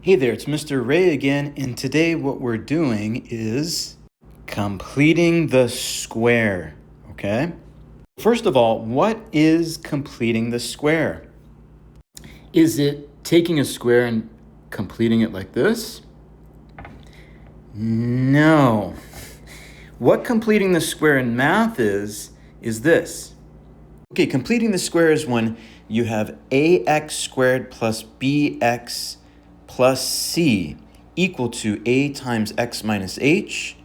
Hey there, it's Mr. Ray again, and today what we're doing is completing the square, okay? First of all, what is completing the square? Is it taking a square and completing it like this? No. What completing the square in math is this. Okay, completing the square is when you have ax squared plus bx plus c equal to a times x minus h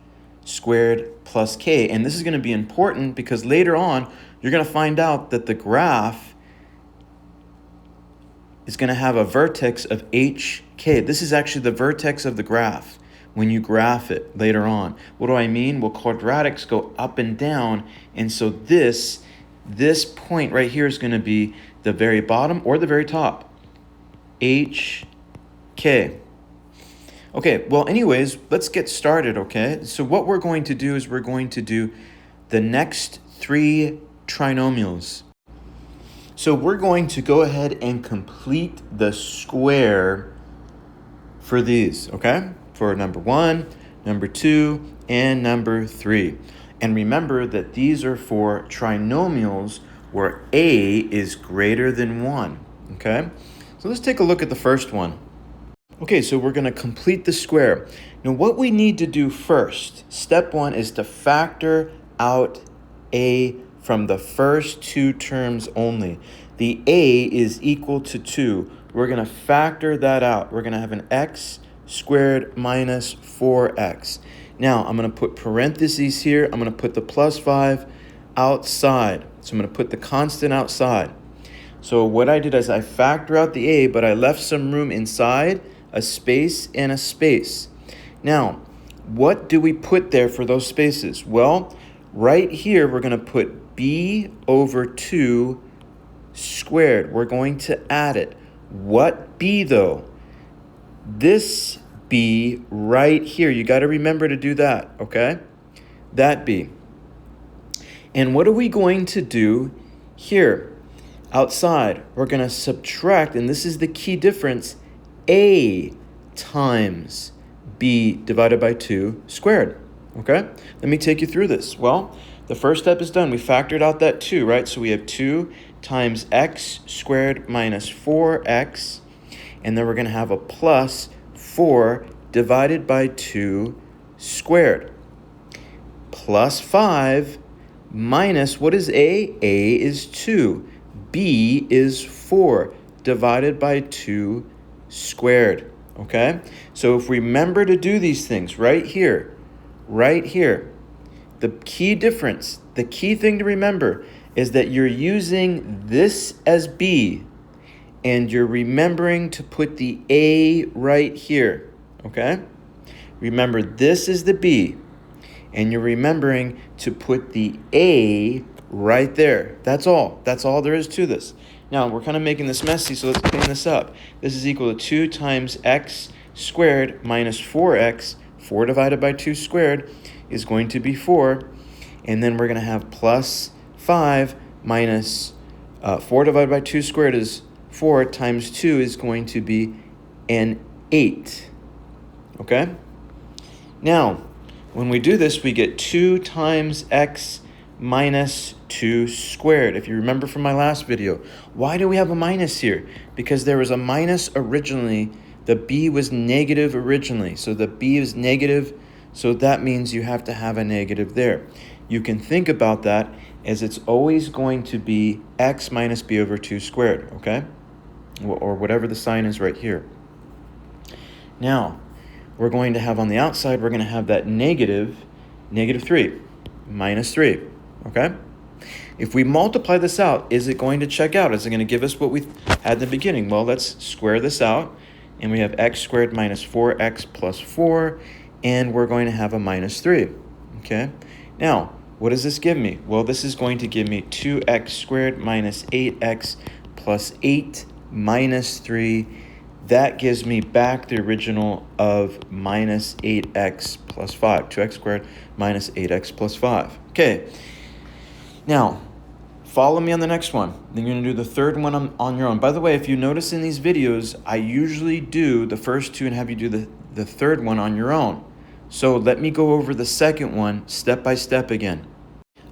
squared plus k. And this is going to be important because later on, you're going to find out that the graph is going to have a vertex of hk. This is actually the vertex of the graph when you graph it later on. What do I mean? Well, quadratics go up and down, and so this point right here is going to be the very bottom or the very top. hk. Okay, well, anyways, let's get started, okay? So what we're going to do is we're going to do the next three trinomials. So we're going to go ahead and complete the square for these, okay? For number 1, number 2, and number 3. And remember that these are for trinomials where a is greater than 1, okay? So let's take a look at the first one. Okay, so we're going to complete the square. Now what we need to do first, step 1, is to factor out a from the first two terms only. The a is equal to 2. We're going to factor that out. We're going to have an x squared minus 4x. Now I'm going to put parentheses here. I'm going to put the plus 5 outside. So I'm going to put the constant outside. So what I did is I factor out the a, but I left some room inside, a space and a space. Now, what do we put there for those spaces? Well, right here, we're going to put b over 2 squared. We're going to add it. What b, though? This b right here. You got to remember to do that, okay? That b. And what are we going to do here? Outside, we're going to subtract, and this is the key difference, a times b divided by 2 squared, okay? Let me take you through this. Well, the first step is done. We factored out that 2, right? So we have 2 times x squared minus 4x, and then we're going to have a plus 4 divided by 2 squared, plus 5 minus, what is a? A is 2. B is 4 divided by 2 squared, okay? So if we remember to do these things right here, the key difference, the key thing to remember is that you're using this as B and you're remembering to put the A right here, okay? Remember, this is the B and you're remembering to put the A right there. That's all. That's all there is to this. Now, we're kind of making this messy, so let's clean this up. This is equal to 2 times x squared minus 4x. 4 divided by 2 squared is going to be 4. And then we're going to have plus 5 minus 4 divided by 2 squared is 4 times 2 is going to be an 8. Okay? Now, when we do this, we get 2 times x minus 2 squared. If you remember from my last video, why do we have a minus here? Because there was a minus originally. The b was negative originally. So the b is negative, so that means you have to have a negative there. You can think about that as it's always going to be x minus b over 2 squared, okay? Or whatever the sign is right here. Now, we're going to have on the outside, we're going to have that negative 3, minus 3. Okay? If we multiply this out, is it going to check out? Is it going to give us what we had in the beginning? Well, let's square this out. And we have x squared minus 4x plus 4. And we're going to have a minus 3. Okay? Now, what does this give me? Well, this is going to give me 2x squared minus 8x plus 8 minus 3. That gives me back the original of minus 8x plus 5. 2x squared minus 8x plus 5. Okay. Now, Follow me on the next one. Then you're going to do the third one on your own. By the way, if you notice in these videos, I usually do the first two and have you do the third one on your own. So let me go over the second one step by step again.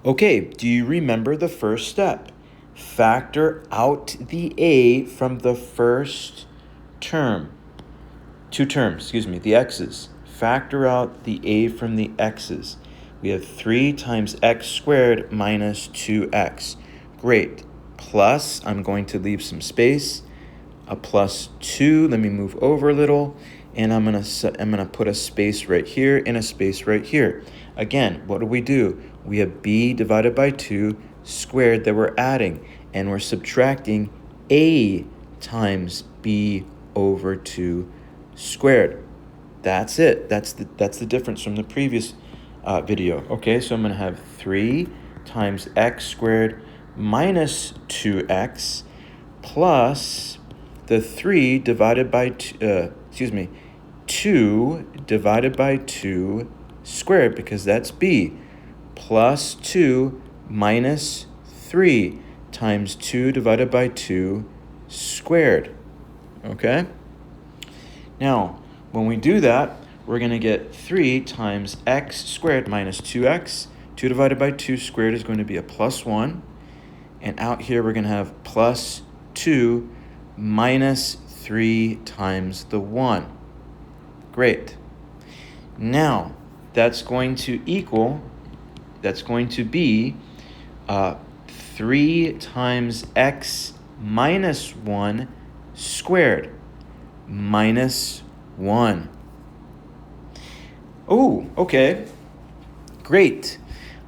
Okay, do you remember the first step? Factor out the a from the first term. The x's. Factor out the a from the x's. We have 3 times x squared minus 2x. Great. Plus, I'm going to leave some space. A plus 2. Let me move over a little. And I'm gonna put a space right here and a space right here. Again, what do? We have b divided by 2 squared that we're adding. And we're subtracting a times b over 2 squared. That's it. That's the difference from the previous video. Okay, so I'm going to have 3 times x squared minus 2x plus the 3 divided by 2 divided by 2 squared, because that's b, plus 2 minus 3 times 2 divided by 2 squared. Okay? Now, when we do that, we're going to get 3 times x squared minus 2x. 2 divided by 2 squared is going to be a plus 1. And out here, we're going to have plus 2 minus 3 times the 1. Great. Now, that's going to be 3 times x minus 1 squared. Minus 1. Oh, okay. Great.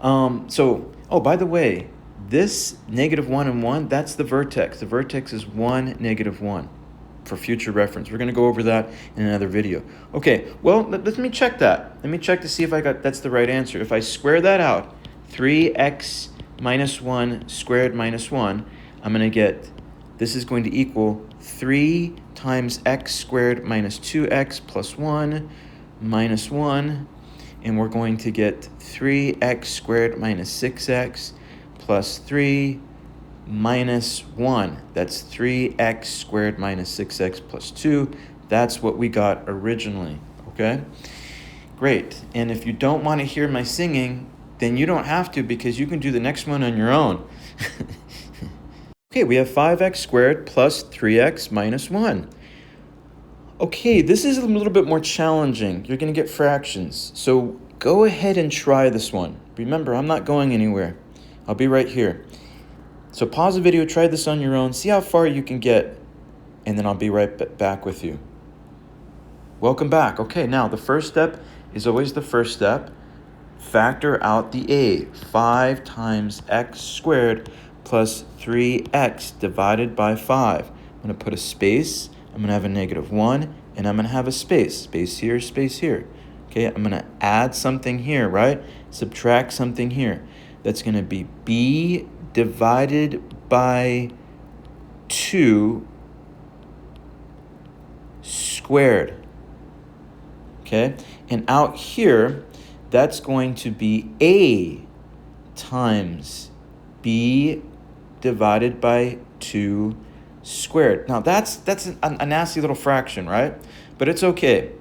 By the way, this -1 and 1, that's the vertex. The vertex is 1, -1 for future reference. We're going to go over that in another video. Okay, well, let me check that. Let me check to see if that's the right answer. If I square that out, 3x minus 1 squared minus 1, I'm going to get, this is going to equal 3 times x squared minus 2x plus 1 minus 1. And we're going to get 3x squared minus 6x plus 3 minus 1. That's 3x squared minus 6x plus 2. That's what we got originally, okay? Great. And if you don't want to hear my singing, then you don't have to, because you can do the next one on your own. Okay, we have 5x squared plus 3x minus 1. Okay, this is a little bit more challenging. You're going to get fractions. So go ahead and try this one. Remember, I'm not going anywhere. I'll be right here. So pause the video, try this on your own, see how far you can get, and then I'll be right back with you. Welcome back. Okay, now the first step is always the first step. Factor out the a. 5 times x squared plus 3x divided by 5. I'm going to put a space. I'm going to have a -1, and I'm going to have a space. Space here, space here. Okay, I'm going to add something here, right? Subtract something here. That's going to be b divided by 2 squared. Okay, and out here, that's going to be a times b divided by 2 squared. Now that's a nasty little fraction, right? But it's okay.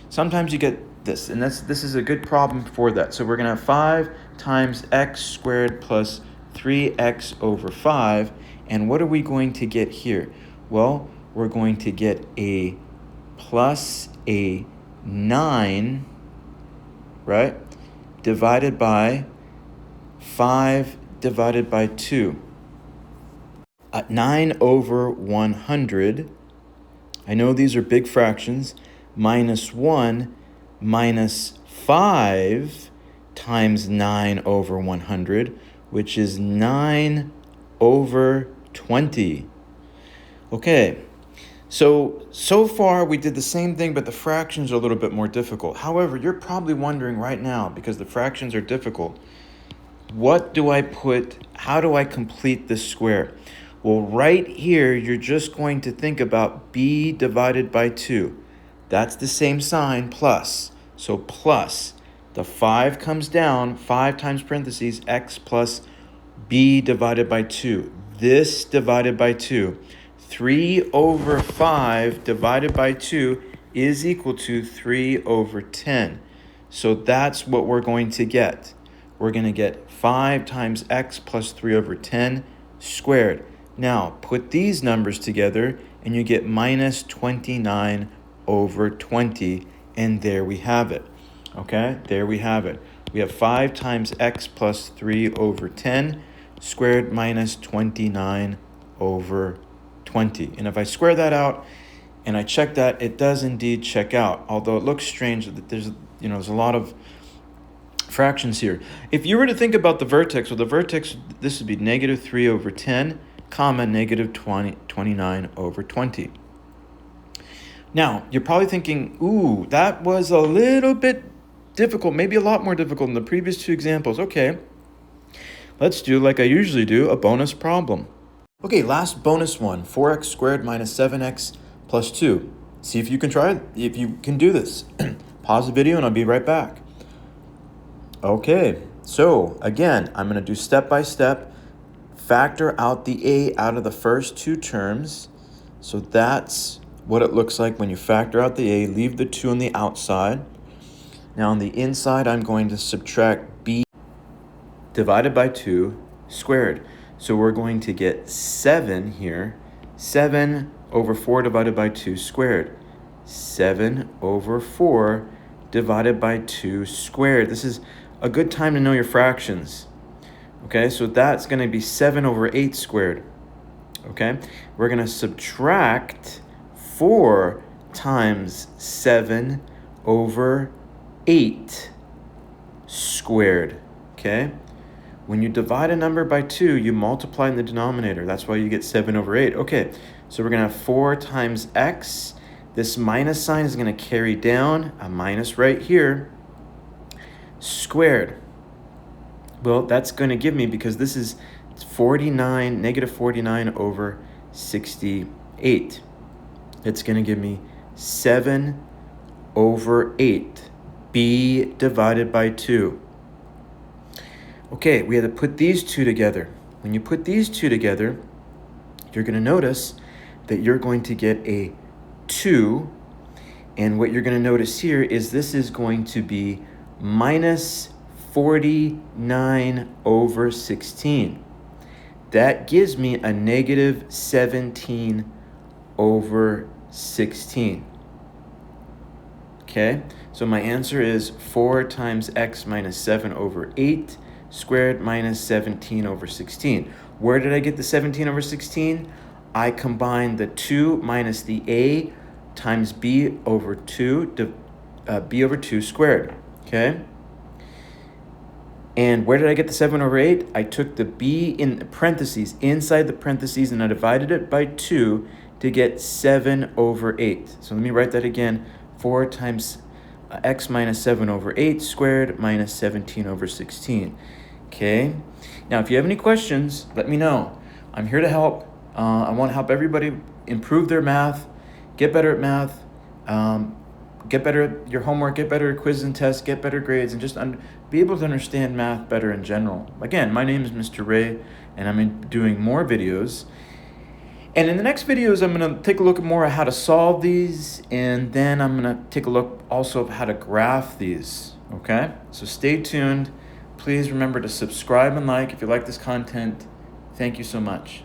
Sometimes you get this, and this is a good problem for that. So we're gonna have 5 times x squared plus 3x over 5. And what are we going to get here? Well, we're going to get a plus a 9, right? Divided by 5 divided by 2. 9 over 100. I know these are big fractions. Minus 1 minus 5 times 9 over 100, which is 9 over 20. Okay, so far we did the same thing, but the fractions are a little bit more difficult. However, you're probably wondering right now, because the fractions are difficult, what do I put, how do I complete this square? Well, right here, you're just going to think about b divided by 2. That's the same sign, plus. So plus, the 5 comes down, 5 times parentheses, x plus b divided by 2. This divided by 2. 3 over 5 divided by 2 is equal to 3 over 10. So that's what we're going to get. We're going to get 5 times x plus 3 over 10 squared. Now, put these numbers together and you get minus 29 over 20. And there we have it. Okay, there we have it. We have 5 times x plus 3 over 10 squared minus 29 over 20. And if I square that out and I check that, it does indeed check out. Although it looks strange that there's a lot of fractions here. If you were to think about the vertex, well, the vertex, this would be negative 3 over 10, comma, negative 29 over 20. Now, you're probably thinking, ooh, that was a little bit difficult, maybe a lot more difficult than the previous two examples. Okay, let's do, like I usually do, a bonus problem. Okay, last bonus one, 4x squared minus 7x plus 2. See if you can try it, if you can do this. Pause the video and I'll be right back. Okay, so again, I'm going to do step by step, factor out the a out of the first two terms. So that's what it looks like when you factor out the a, leave the 2 on the outside. Now on the inside, I'm going to subtract b divided by 2 squared. So we're going to get 7 here, 7 over 4 divided by 2 squared. 7 over 4 divided by 2 squared. This is a good time to know your fractions. Okay, so that's going to be 7 over 8 squared. Okay, we're going to subtract 4 times 7 over 8 squared. Okay, when you divide a number by 2, you multiply in the denominator. That's why you get 7 over 8. Okay, so we're going to have 4 times x. This minus sign is going to carry down, a minus right here, squared. Well, that's going to give me, because this is 49, negative 49 over 68. It's going to give me 7 over 8, b divided by 2. Okay, we had to put these two together. When you put these two together, you're going to notice that you're going to get a 2. And what you're going to notice here is this is going to be minus 49 over 16. That gives me a negative 17 over 16. Okay, so my answer is 4 times x minus 7 over 8 squared minus 17 over 16. Where did I get the 17 over 16? I combined the 2 minus the a times b over 2, b over 2 squared. Okay, and where did I get the 7 over 8? I took the b in the parentheses, inside the parentheses, and I divided it by 2 to get 7 over 8. So let me write that again. 4 times x minus 7 over 8 squared minus 17 over 16. Okay, now if you have any questions, let me know. I'm here to help. I want to help everybody improve their math, get better at math, get better at your homework, get better at quizzes and tests, get better grades, and just be able to understand math better in general. Again, my name is Mr. Ray, and I'm doing more videos. And in the next videos, I'm going to take a look more at how to solve these, and then I'm going to take a look also at how to graph these. Okay, so stay tuned. Please remember to subscribe and like if you like this content. Thank you so much.